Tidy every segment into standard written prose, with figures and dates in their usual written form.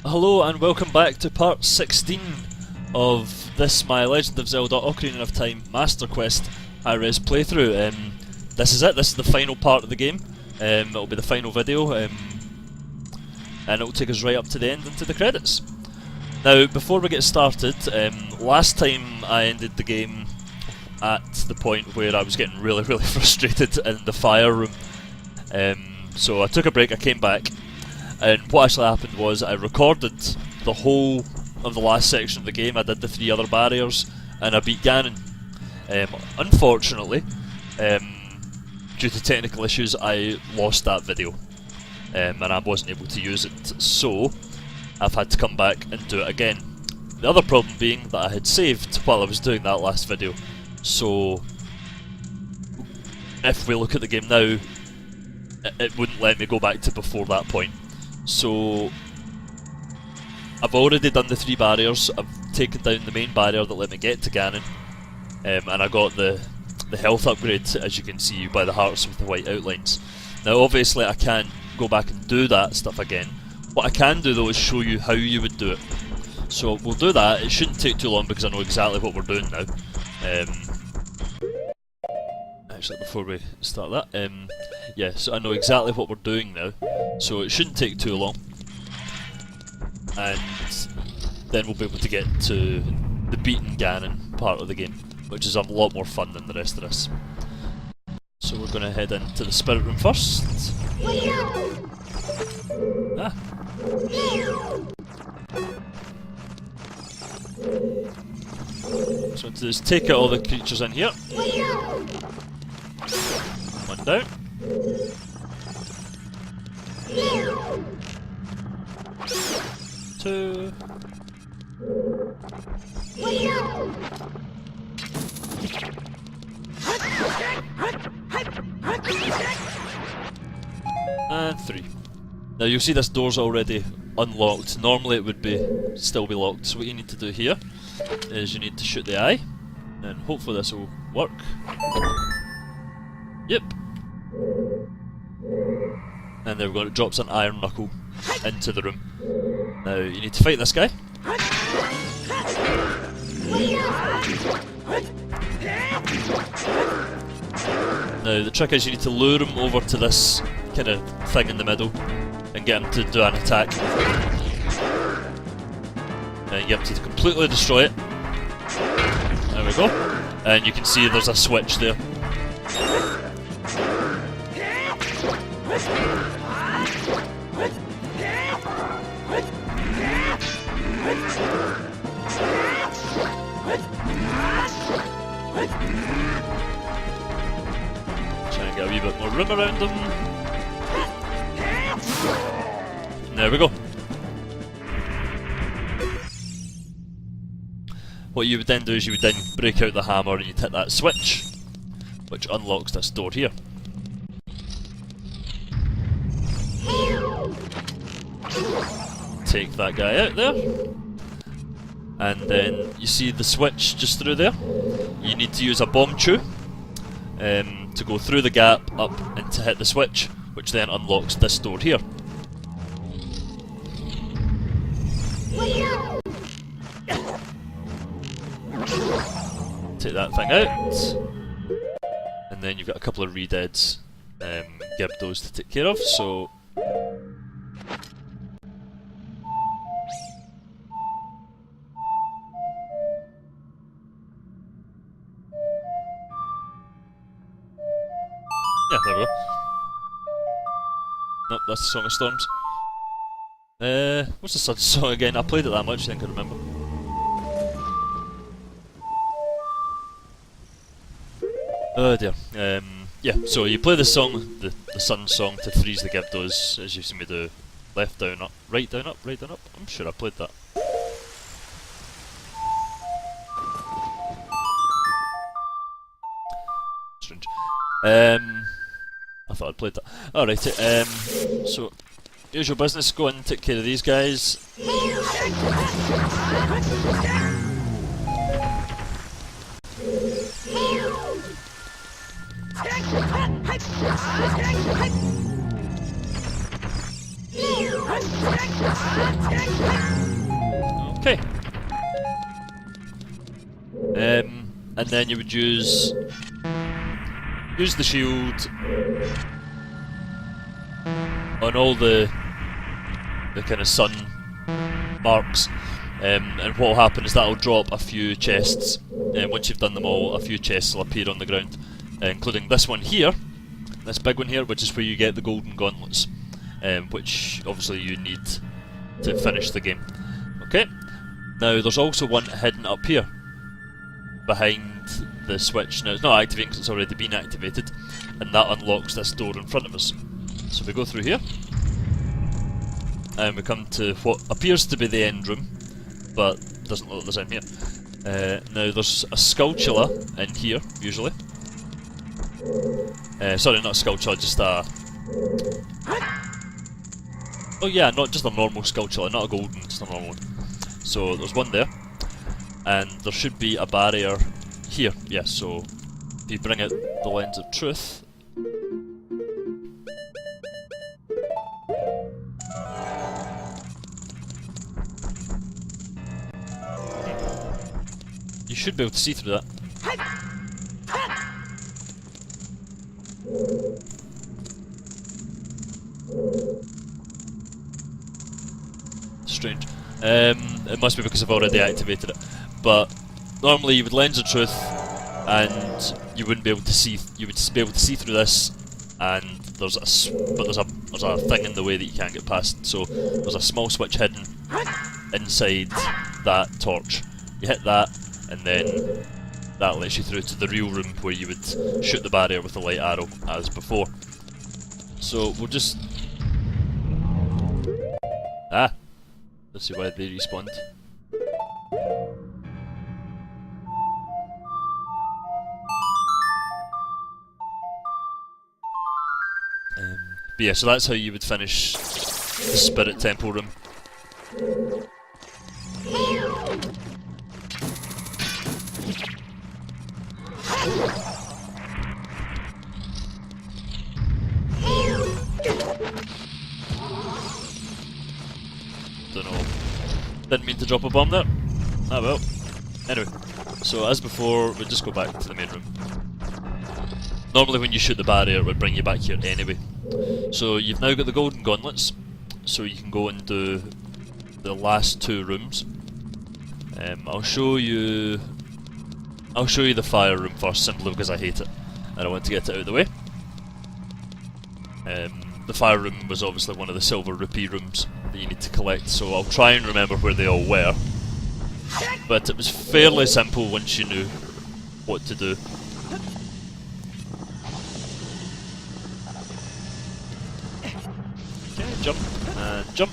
Hello and welcome back to part 16 of this, my Legend of Zelda Ocarina of Time Master Quest high-res playthrough. This is it, this is the final part of the game. It'll be the final video, and it'll take us right up to the end into the credits. Now, before we get started, last time I ended the game at the point where I was getting really frustrated in the fire room. So I took a break, I came back, and what actually happened was I recorded the whole of the last section of the game. I did the 3 other barriers, and I beat Ganon. Unfortunately, due to technical issues, I lost that video, and I wasn't able to use it, so I've had to come back and do it again. The other problem being that I had saved while I was doing that last video, so if we look at the game now, it wouldn't let me go back to before that point. So I've already done the 3 barriers. I've taken down the main barrier that let me get to Ganon, and I got the health upgrade, as you can see by the hearts with the white outlines. Now obviously I can't go back and do that stuff again. What I can do though is show you how you would do it. So we'll do that. It shouldn't take too long because I know exactly what we're doing now. Actually, before we start that, yeah, so I know exactly what we're doing now, so it shouldn't take too long, and then we'll be able to get to the beaten Ganon part of the game, which is a lot more fun than the rest of this. So we're going to head into the spirit room first. Ah. So what to do is take out all the creatures in here. One down. 2. And 3. Now you'll see this door's already unlocked. Normally it would still be locked, so what you need to do here is you need to shoot the eye, and hopefully this will work. Yep. And there we go, it drops an iron knuckle into the room. Now you need to fight this guy. Now the trick is you need to lure him over to this kind of thing in the middle and get him to do an attack. And you have to completely destroy it. There we go. And you can see there's a switch there. Try and get a wee bit more room around them. There we go. What you would then do is you would then break out the hammer and you'd hit that switch, which unlocks this door here. Take that guy out there, and then you see the switch just through there. You need to use a bomb chew to go through the gap up and to hit the switch, which then unlocks this door here. Take that thing out, and then you've got a couple of re-deads, Gibdos to take care of, so yeah, there we go. Nope, that's the Song of Storms. What's the Sun song again? I played it that much, I think I remember. Oh dear. Yeah, so you play the song, the Sun song, to freeze the Gibdos, as you've seen me do. Left down up, right down up, right down up. I'm sure I played that. Strange. I thought I'd played that. Alright, so usual business, go in and take care of these guys. Okay. And then you would use the shield on all the kind of sun marks, and what will happen is that will drop a few chests, and once you've done them all, a few chests will appear on the ground, including this one here, this big one here, which is where you get the golden gauntlets, which obviously you need to finish the game. Okay, now there's also one hidden up here, behind the switch. Now it's not activating because it's already been activated, and that unlocks this door in front of us. So we go through here, and we come to what appears to be the end room, but doesn't look like there's in here. Now there's a skulltula in here, usually. Sorry, not a skulltula, just a... Oh yeah, not just a normal skulltula, not a golden, just a normal one. So there's one there, and there should be a barrier here. Yes, so if you bring out the lens of truth, you should be able to see through that. Strange. It must be because I've already activated it. But normally you would lens of truth, and you wouldn't be able to see. You would be able to see through this, and there's a thing in the way that you can't get past. So there's a small switch hidden inside that torch. You hit that, and then that lets you through to the real room where you would shoot the barrier with a light arrow as before. So we'll just... let's see why they respawned. But yeah, so that's how you would finish the Spirit Temple room. Don't know. Didn't mean to drop a bomb there. Ah well. Anyway, so as before, we'll just go back to the main room. Normally when you shoot the barrier, it would bring you back here anyway. So you've now got the golden gauntlets, so you can go and do the last two rooms. I'll show you the fire room first, simply because I hate it, and I want to get it out of the way. The fire room was obviously one of the silver rupee rooms that you need to collect, so I'll try and remember where they all were. But it was fairly simple once you knew what to do. Okay, jump, and jump.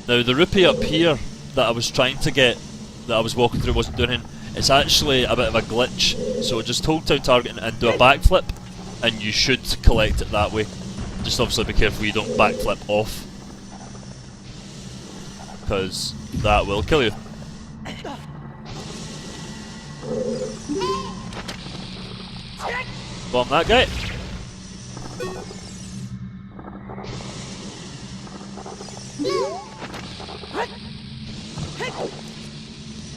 Now the rupee up here that I was trying to get, that I was walking through, wasn't doing anything. It's actually a bit of a glitch, so just hold down target and do a backflip, and you should collect it that way. Just obviously be careful you don't backflip off, because that will kill you. Bomb that guy.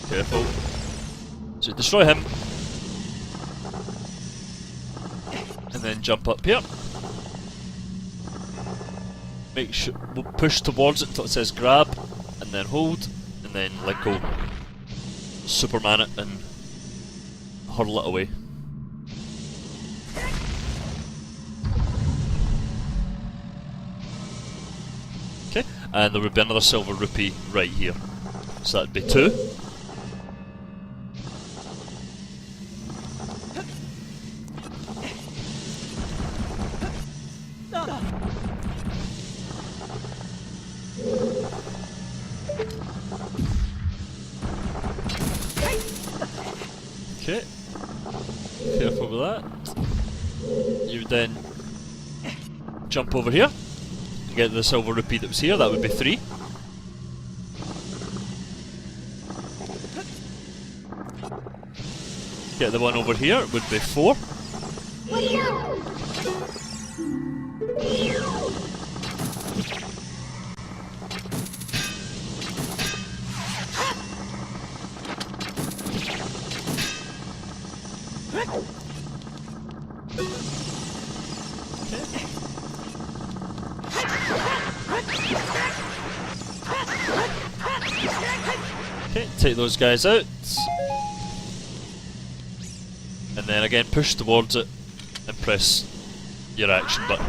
Careful. So destroy him. And then jump up here. Make sure we'll push towards it until it says grab, and then hold, and then let go. Superman it and hurl it away. Okay, and there would be another silver rupee right here. So that'd be 2. Okay, careful with that. You would then jump over here and get the silver rupee that was here, that would be 3. Get the one over here, would be 4. Okay, take those guys out. And then again push towards it and press your action button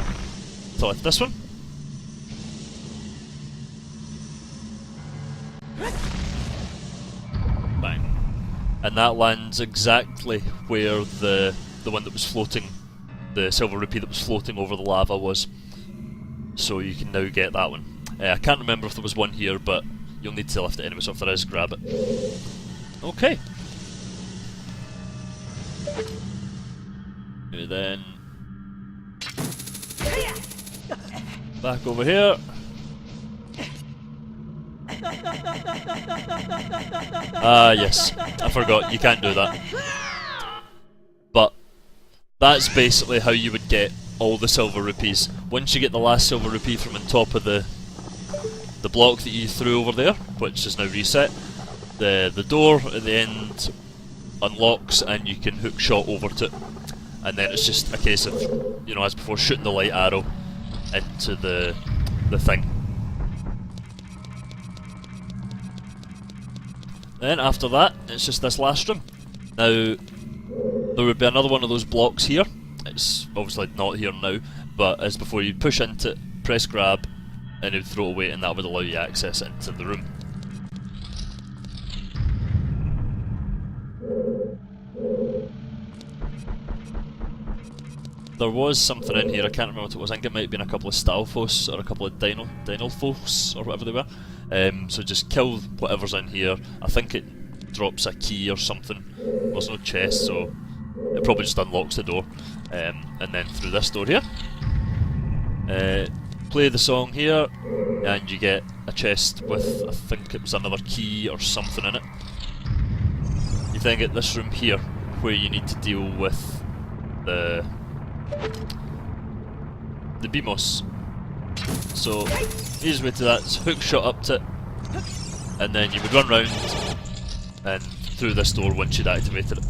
to lift this one. Bang. And that lands exactly where the one that was floating, the silver rupee that was floating over the lava was. So you can now get that one. I can't remember if there was one here, but you'll need to lift it anyway, so if there is, grab it. Okay. And then back over here. Ah, yes. I forgot, you can't do that. But that's basically how you would get all the silver rupees. Once you get the last silver rupee from on top of the block that you threw over there, which is now reset, the door at the end unlocks and you can hook shot over to it. And then it's just a case of, you know, as before, shooting the light arrow into the thing. Then after that, it's just this last room. Now, there would be another one of those blocks here. It's obviously not here now, but as before, you push into it, press grab, and it would throw it away, and that would allow you access into the room. There was something in here, I can't remember what it was. I think it might have been a couple of Stalfos or a couple of Dinolfos or whatever they were. So just kill whatever's in here. I think it drops a key or something. There's no chest, so it probably just unlocks the door. And then through this door here. Play the song here, and you get a chest with, I think it was another key or something in it. You then get this room here, where you need to deal with the Beamos. So, easiest way to that is hook shot up to it, and then you would run round and through this door once you'd activated it.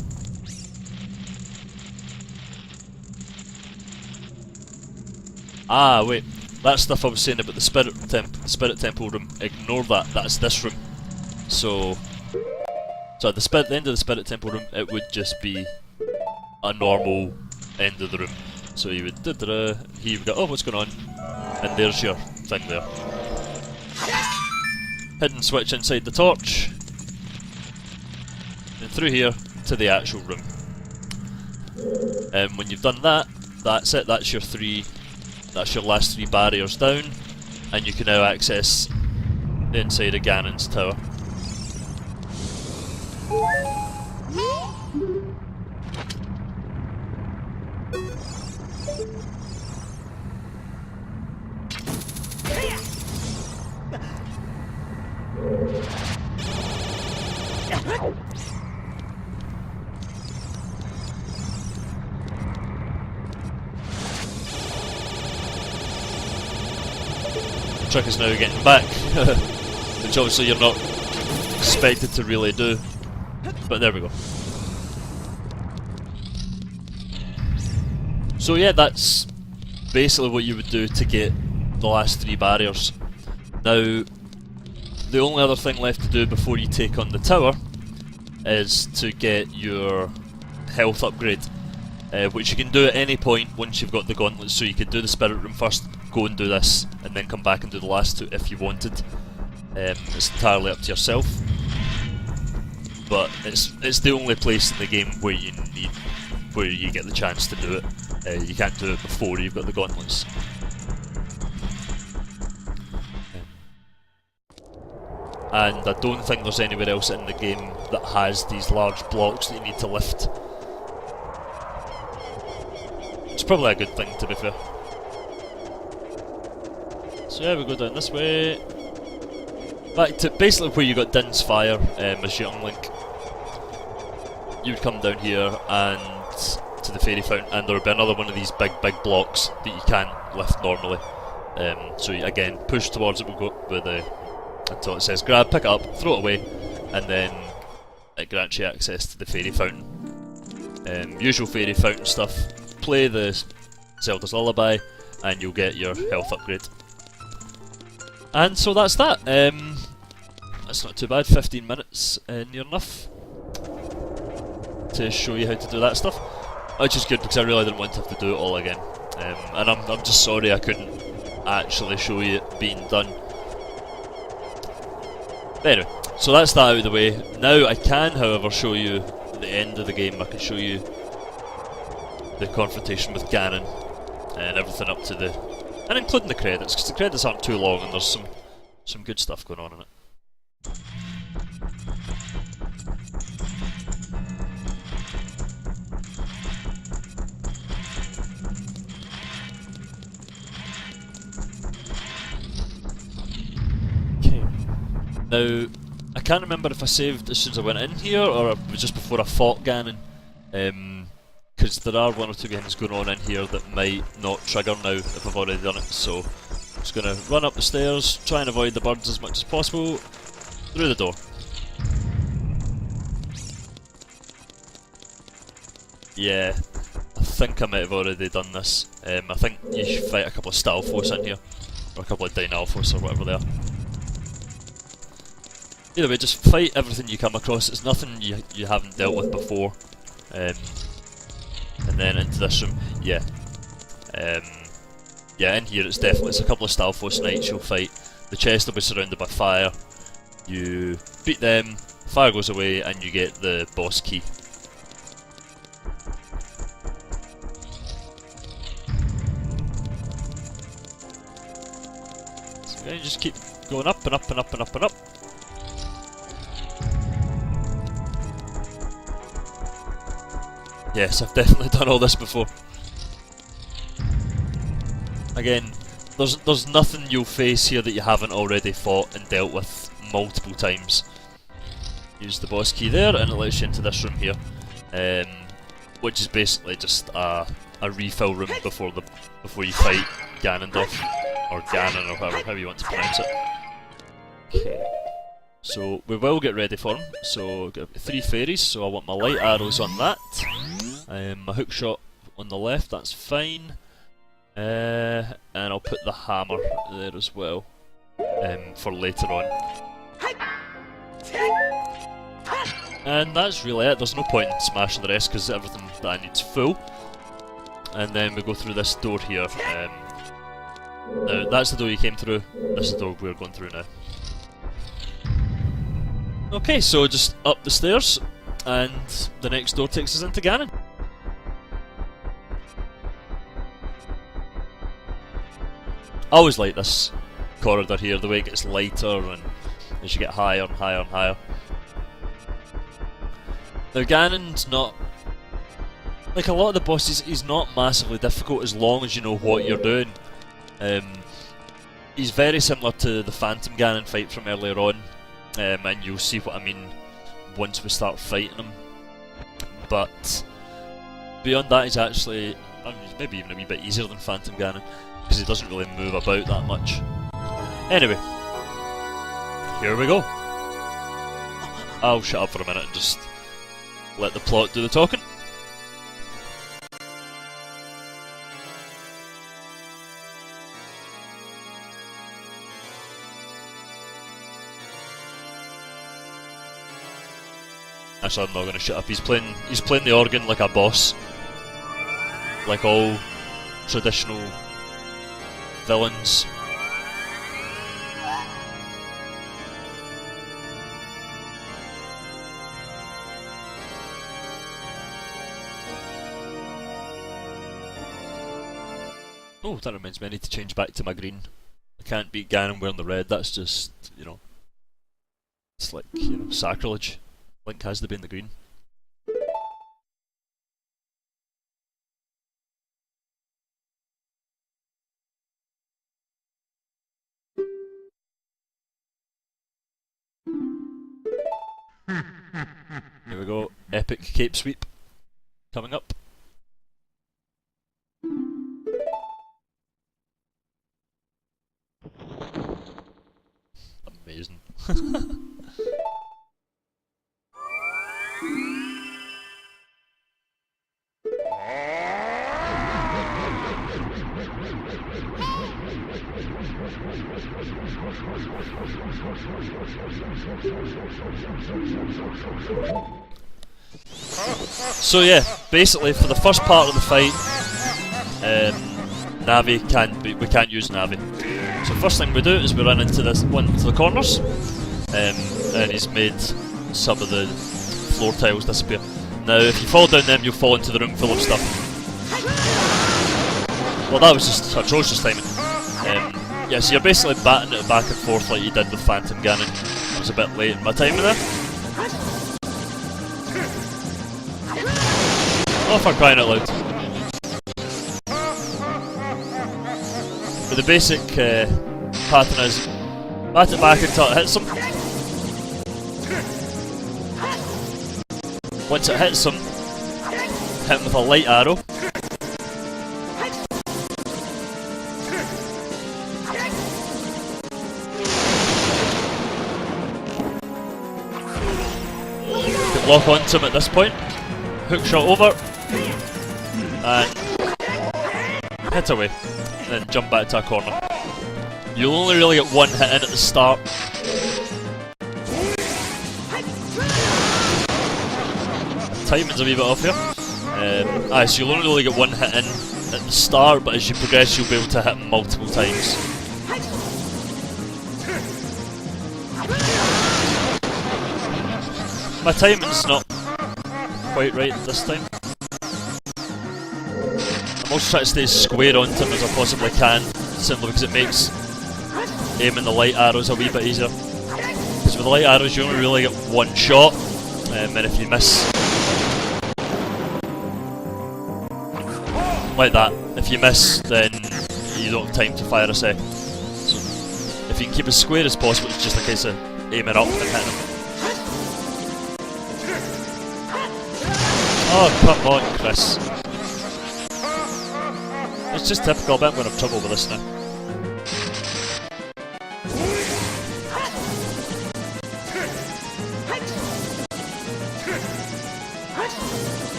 Ah, wait, that stuff I was saying about the Spirit Temple room, ignore that, that's this room. So at the end of the Spirit Temple room, it would just be a normal end of the room. So you would here you've got, oh, what's going on? And there's your thing there. Hidden switch inside the torch. And through here to the actual room. And when you've done that, that's it, that's your last 3 barriers down, and you can now access the inside of Ganon's tower. The trick is now getting back, which obviously you're not expected to really do, but there we go. So yeah, that's basically what you would do to get the last 3 barriers. Now, the only other thing left to do before you take on the tower is to get your health upgrade, which you can do at any point once you've got the gauntlets. So you could do the spirit room first, go and do this, and then come back and do the last 2 if you wanted. It's entirely up to yourself, but it's the only place in the game where you get the chance to do it. You can't do it before you've got the gauntlets. And I don't think there's anywhere else in the game that has these large blocks that you need to lift. It's probably a good thing, to be fair. So yeah, we go down this way. Back to basically where you got Din's Fire as young Link. You would come down here and to the fairy fountain, and there would be another one of these big blocks that you can't lift normally. So you, again, push towards it, we'll go with until it says grab, pick it up, throw it away, and then it grants you access to the fairy fountain. Usual fairy fountain stuff, play the Zelda's Lullaby, and you'll get your health upgrade. And so that's that. That's not too bad, 15 minutes near enough to show you how to do that stuff. Which is good because I really didn't want to have to do it all again. And I'm just sorry I couldn't actually show you it being done. But anyway, so that's that out of the way. Now I can, however, show you the end of the game. I can show you the confrontation with Ganon and everything up to the... and including the credits, because the credits aren't too long and there's some good stuff going on in it. Now, I can't remember if I saved as soon as I went in here or it was just before I fought Ganon, because there are one or two things going on in here that might not trigger now if I've already done it, so I'm just going to run up the stairs, try and avoid the birds as much as possible, through the door. Yeah, I think I might have already done this. I think you should fight a couple of Stalfos in here, or a couple of Dynalfos or whatever they are. Either way, just fight everything you come across. It's nothing you haven't dealt with before. And then into this room, yeah. Yeah, in here it's a couple of Stalfos Knights you'll fight. The chest will be surrounded by fire. You beat them, fire goes away, and you get the boss key. So you just keep going up and up and up and up and up. Yes, I've definitely done all this before. Again, there's nothing you'll face here that you haven't already fought and dealt with multiple times. Use the boss key there and it lets you into this room here, which is basically just a refill room before you fight Ganondorf, or Ganon, or however you want to pronounce it. Okay. So we will get ready for him. So got 3 fairies, so I want my light arrows on that. My hook shot on the left, that's fine. And I'll put the hammer there as well, for later on. And that's really it. There's no point in smashing the rest because everything that I need's full. And then we go through this door here. Now that's the door you came through. This is the door we're going through now. Okay, so just up the stairs, and the next door takes us into Ganon. I always like this corridor here, the way it gets lighter and as you get higher and higher and higher. Now Ganon's not... like a lot of the bosses, he's not massively difficult as long as you know what you're doing. He's very similar to the Phantom Ganon fight from earlier on. And you'll see what I mean once we start fighting him. But beyond that, he's actually, I mean, he's maybe even a wee bit easier than Phantom Ganon because he doesn't really move about that much. Anyway, here we go. I'll shut up for a minute and just let the plot do the talking. Actually, I'm not going to shut up. He's playing the organ like a boss, like all traditional villains. Oh, that reminds me, I need to change back to my green. I can't beat Ganon wearing the red. That's just, you know, it's like, you know, sacrilege. Link has to be in the green. Here we go, epic cape sweep coming up. Amazing. So yeah, basically for the first part of the fight, Navi we can't use Navi. So first thing we do is we run into this one to the corners, and he's made some of the floor tiles disappear. Now if you fall down them, you'll fall into the room full of stuff. Well, that was just atrocious timing. Yeah, so you're basically batting it back and forth like you did with Phantom Ganon. I was a bit late in my timing there. Oh, for crying out loud. But the basic pattern is bat it back until it hits him. Once it hits him, hit him with a light arrow. You can lock onto him at this point, hook shot over, and hit away, and then jump back to a corner. You'll only really get one hit in at the start. Timing's a wee bit off here. So you'll only really get one hit in at the start, but as you progress you'll be able to hit him multiple times. My timing's not quite right this time. I'm also trying to stay as square onto him as I possibly can, simply because it makes aiming the light arrows a wee bit easier. Because with the light arrows you only really get one shot, and if you miss like that, if you miss then you don't have time to fire a second. So if you can keep as square as possible, it's just a case of aiming up and hitting him. Oh, come on, Chris. It's just typical, I bet I'm going to have trouble with this now.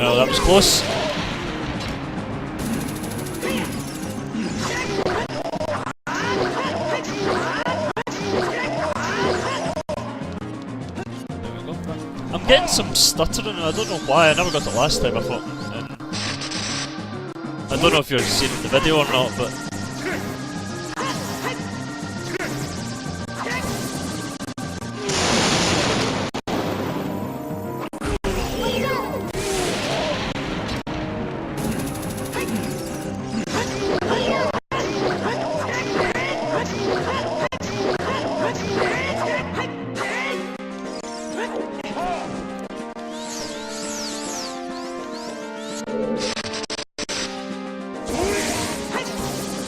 Oh, that was close. I'm getting some stuttering, I don't know why, I never got it last time I thought. I don't know if you're seeing the video or not, but...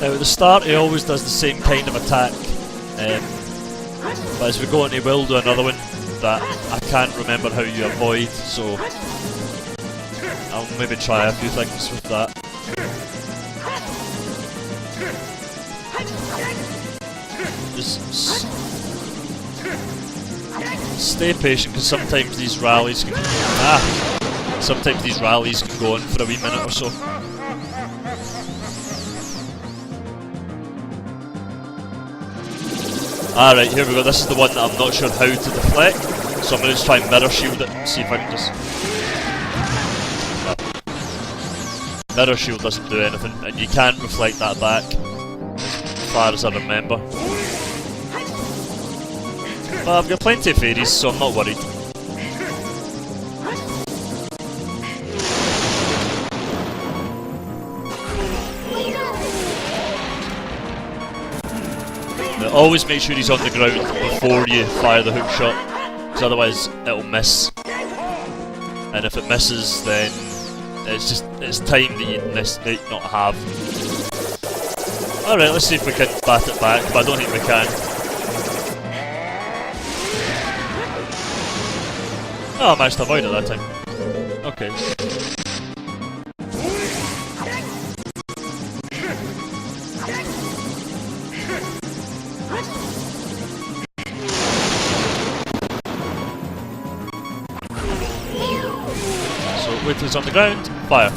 Now at the start he always does the same kind of attack, but as we go on he will do another one that I can't remember how you avoid, so I'll maybe try a few things with that. Just stay patient because sometimes these rallies can go on for a wee minute or so. Alright, here we go, this is the one that I'm not sure how to deflect, so I'm going to just try and mirror shield it and see if I can just... Well, mirror shield doesn't do anything, and you can't reflect that back, as far as I remember. But I've got plenty of fairies, so I'm not worried. Always make sure he's on the ground before you fire the hook shot, because otherwise it'll miss. And if it misses, then it's time that you might not have. Alright, let's see if we can bat it back, but I don't think we can. Oh, I managed to avoid it that time. Okay. Wait till he's on the ground, fire.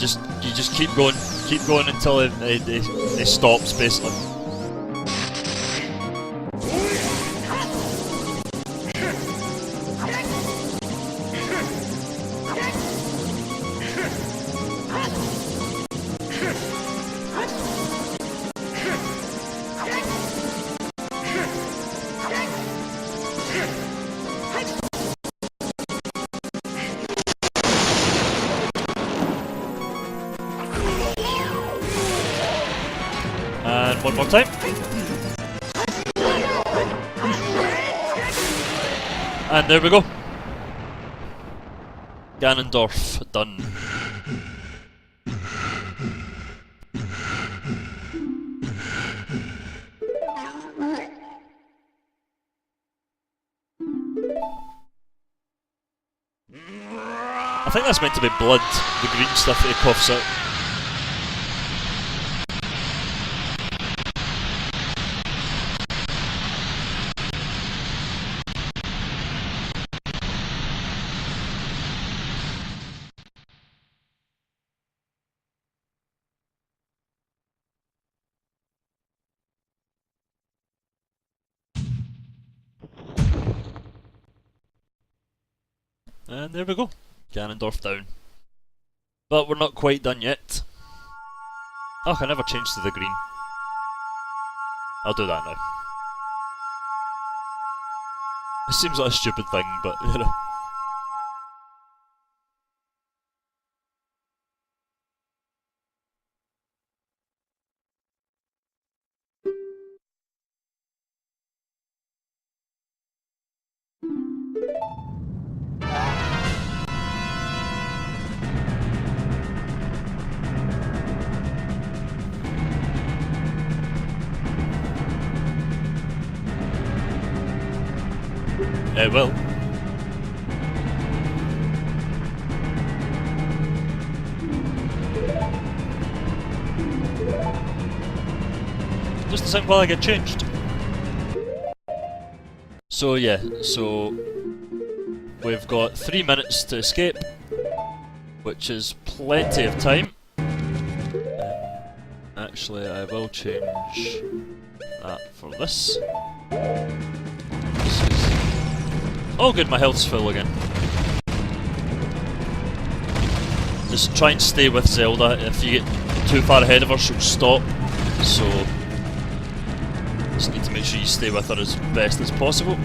you just keep going until it stops, basically. And one more time. And there we go. Ganondorf done. I think that's meant to be blood, the green stuff that he coughs out. And there we go. Ganondorf down. But we're not quite done yet. Oh, I never changed to the green. I'll do that now. It seems like a stupid thing, but you know. It will. Just a second while I get changed. So yeah, so we've got 3 minutes to escape, which is plenty of time. Actually, I will change that for this. Oh good, my health's full again. Just try and stay with Zelda. If you get too far ahead of her, she'll stop. So, just need to make sure you stay with her as best as possible.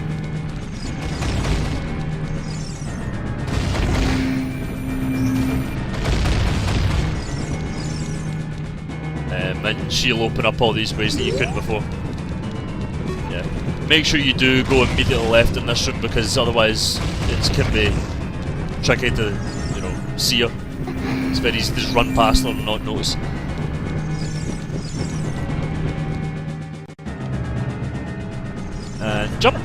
And she'll open up all these ways that you couldn't before. Yeah. Make sure you do go immediately left in this room, because otherwise it can be tricky to, you know, see her. It's very easy to just run past her and not notice. And jump!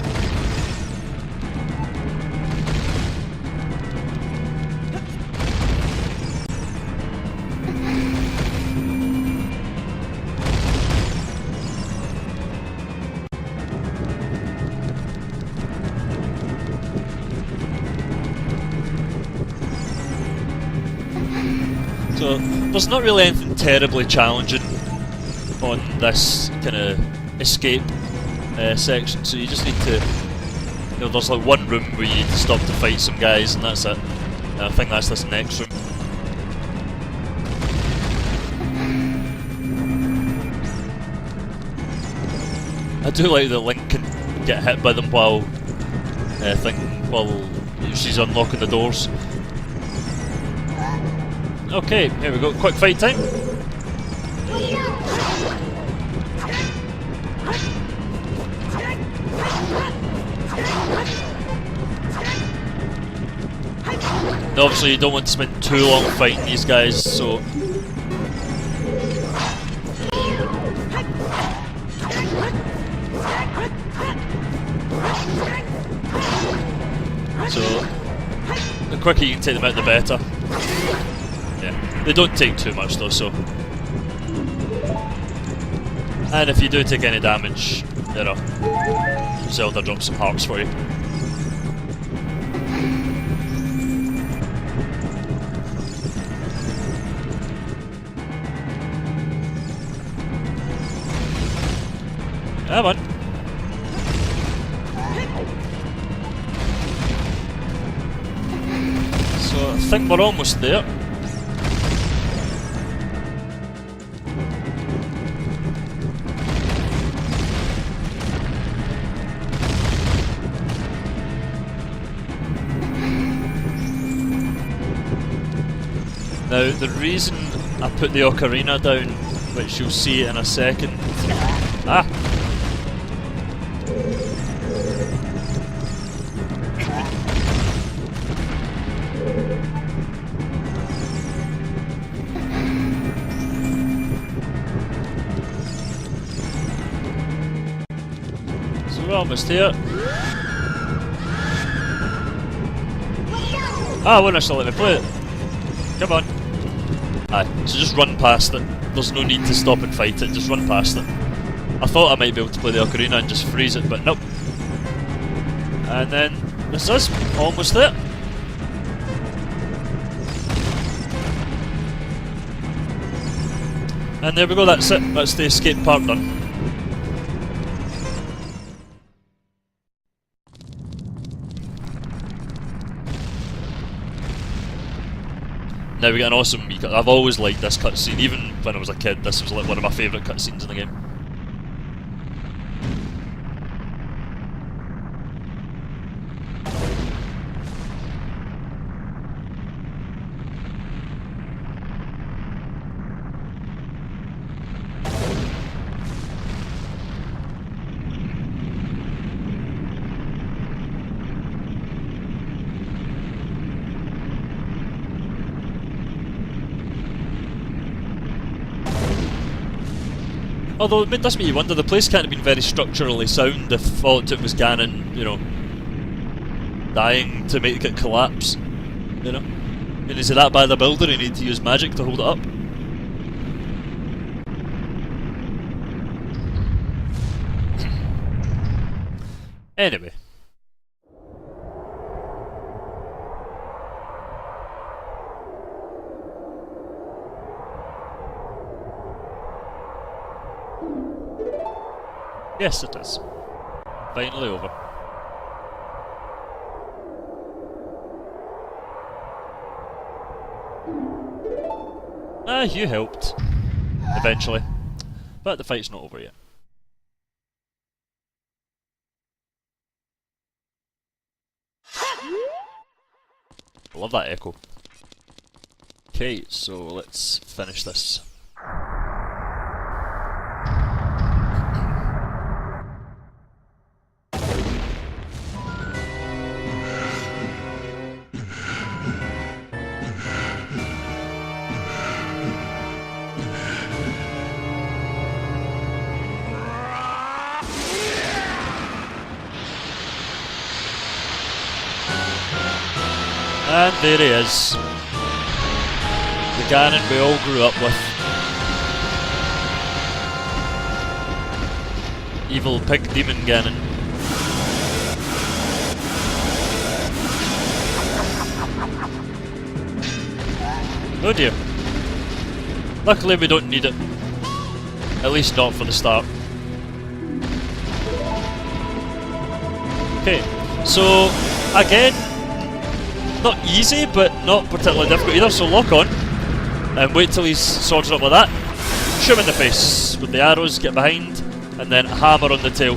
So, there's not really anything terribly challenging on this kind of escape section, so you just need to, you know, there's like one room where you need to stop to fight some guys and that's it. And I think that's this next room. I do like that Link can get hit by them while she's unlocking the doors. Okay, here we go, quick fight time. Now obviously you don't want to spend too long fighting these guys, so... the quicker you can take them out, the better. Yeah, they don't take too much though, so... And if you do take any damage, you know, Zelda drops some hearts for you. Come on. So I think we're almost there. Now, the reason I put the ocarina down, which you'll see in a second... Ah! So we're almost here. Ah, won't actually let me play it. Come on. Aye, so just run past it. There's no need to stop and fight it, just run past it. I thought I might be able to play the ocarina and just freeze it, but nope. And then, this is almost there. And there we go, that's it. That's the escape part done. Now we get an awesome... I've always liked this cutscene, even when I was a kid. This was like one of my favourite cutscenes in the game. Although it does make you wonder, the place can't have been very structurally sound if all it took was Ganon, you know, dying to make it collapse, you know? And is it that bad a builder, he needed to use magic to hold it up? Anyway. Yes, it is. Finally over. Ah, you helped. Eventually. But the fight's not over yet. I love that echo. Okay, so let's finish this. And there he is. The Ganon we all grew up with. Evil pig demon Ganon. Oh dear. Luckily we don't need it. At least not for the start. Okay, so again, not easy, but not particularly difficult either, so lock on. And wait till he's sorted up like that. Shoot him in the face with the arrows, get behind, and then hammer on the tail.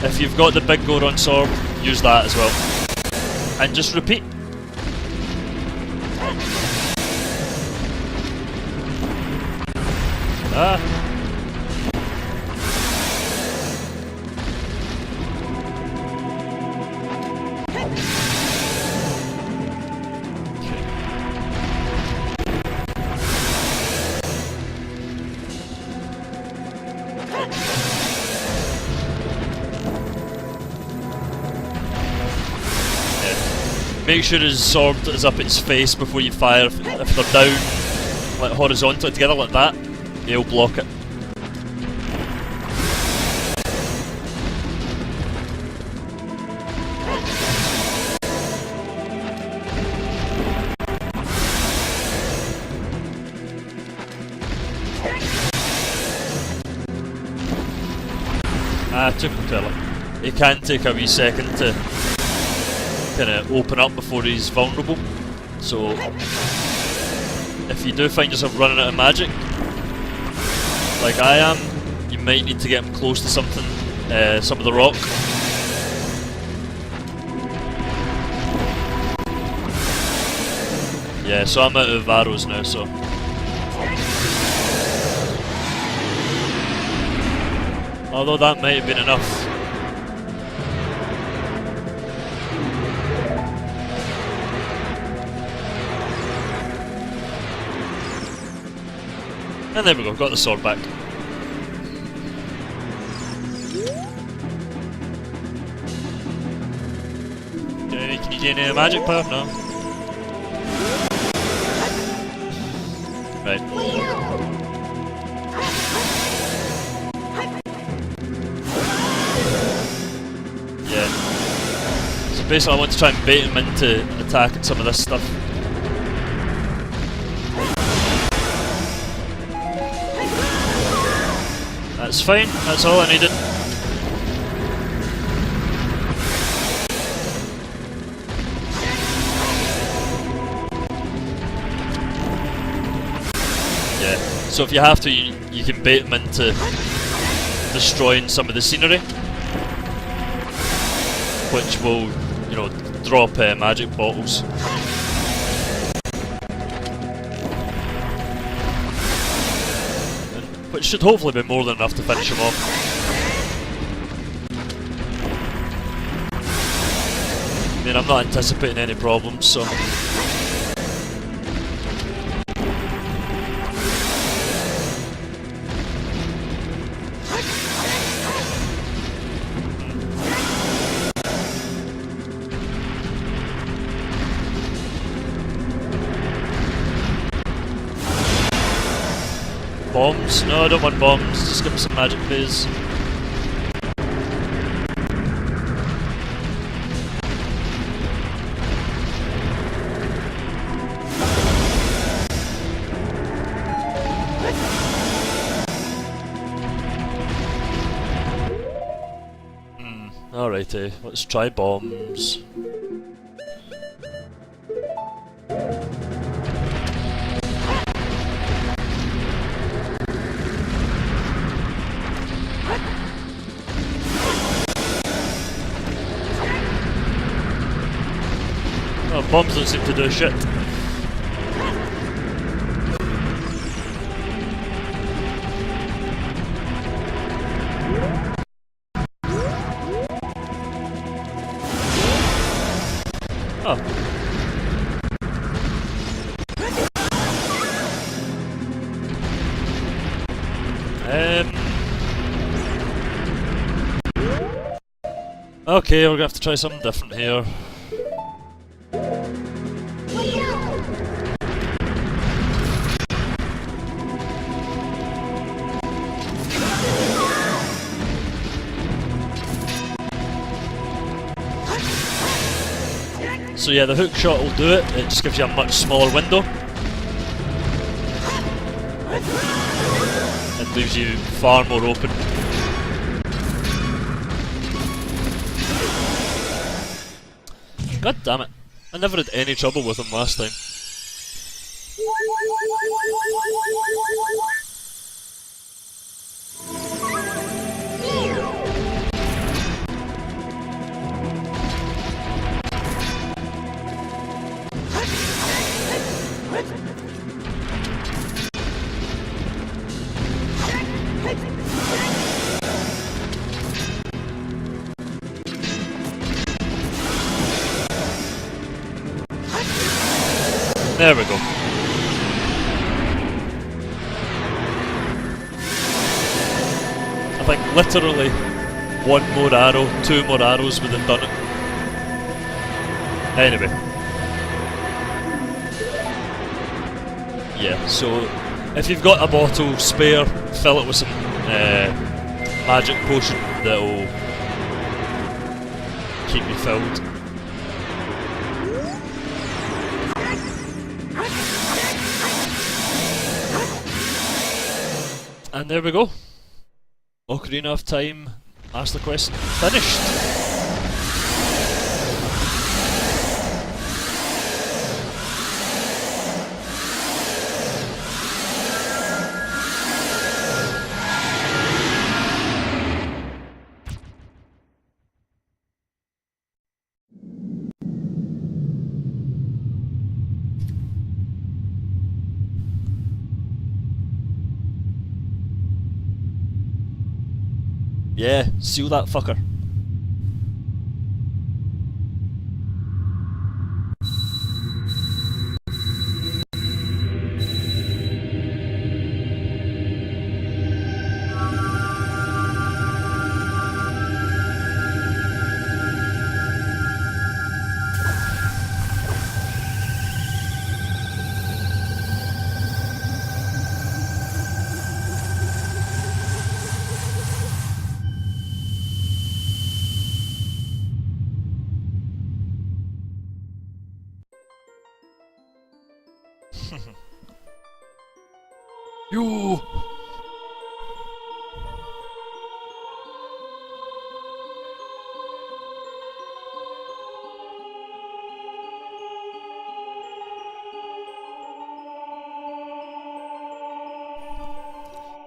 If you've got the big Goron sword, use that as well. And just repeat. Ah. Make sure his sword is up its face before you fire. If they're down, like horizontally together like that, he'll block it. Ah, took him to it. He can take a wee second to kind of open up before he's vulnerable. So if you do find yourself running out of magic, like I am, you might need to get him close to something, some of the rock. Yeah, so I'm out of arrows now, so... Although that might have been enough. And there we go, got the sword back. Can you do any magic power? No. Right. Yeah. So basically I want to try and bait him into attacking some of this stuff. That's fine, that's all I needed. Yeah, so if you have to, you can bait them into destroying some of the scenery, which will, you know, drop magic bottles. Which should hopefully be more than enough to finish him off. I mean, I'm not anticipating any problems, so... Bombs? No, I don't want bombs, just give me some magic phase. Alrighty, let's try bombs. Oh, bombs don't seem to do shit. Oh. Okay, we're gonna have to try something different here. So yeah, the hook shot will do it, it just gives you a much smaller window. It leaves you far more open. God damn it, I never had any trouble with him last time. There we go. I think literally one more arrow, two more arrows would have done it. Anyway. Yeah, so if you've got a bottle spare, fill it with some magic potion that'll keep you filled. And there we go. Ocarina of Time Master Quest finished. Yeah, seal that fucker. You.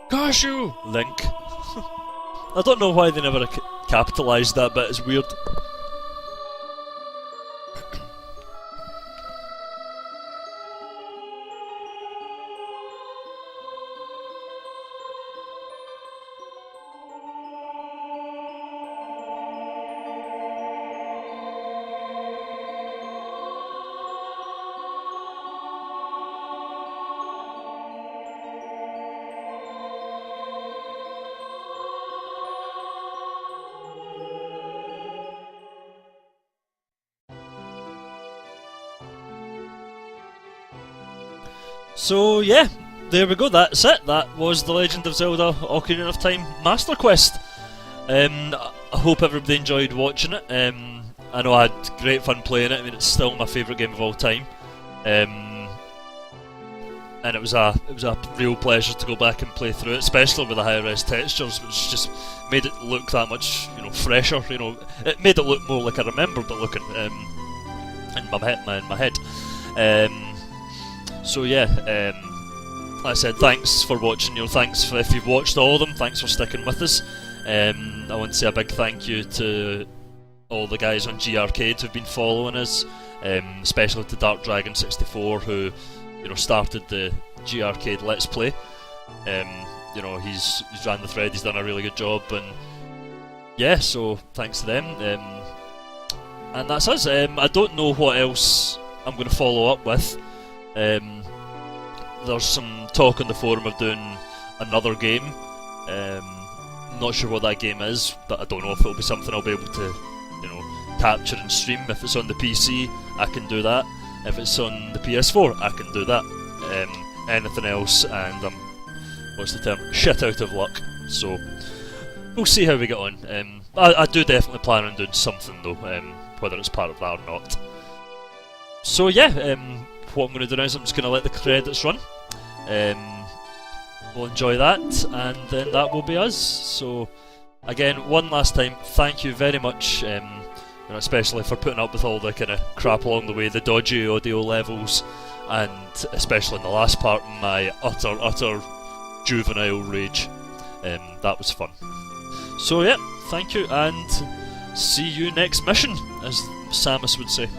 Cashew! Link. I don't know why they never capitalised that bit, it's weird. So yeah, there we go, that's it. That was The Legend of Zelda Ocarina of Time Master Quest. I hope everybody enjoyed watching it. I know I had great fun playing it. I mean, it's still my favourite game of all time. And it was a real pleasure to go back and play through it, especially with the high-res textures, which just made it look that much, fresher. It made it look more like I remembered it looking in my head. So yeah, like I said, thanks for watching. Thanks if you've watched all of them. Thanks for sticking with us. I want to say a big thank you to all the guys on G Arcade who've been following us, especially to Dark Dragon 64 who started the G Arcade Let's Play. He's ran the thread. He's done a really good job, and yeah, so thanks to them. And that's us. I don't know what else I'm going to follow up with. There's some talk on the forum of doing another game. Not sure what that game is, but I don't know if it'll be something I'll be able to, capture and stream. If it's on the PC, I can do that. If it's on the PS4, I can do that. Anything else, and I'm, what's the term? Shit out of luck. So we'll see how we get on. I do definitely plan on doing something though, whether it's part of that or not. So yeah. What I'm going to do now is I'm just going to let the credits run. We'll enjoy that, and then that will be us. So, again, one last time, thank you very much, especially for putting up with all the kind of crap along the way, the dodgy audio levels, and especially in the last part, my utter juvenile rage. That was fun. So yeah, thank you, and see you next mission, as Samus would say.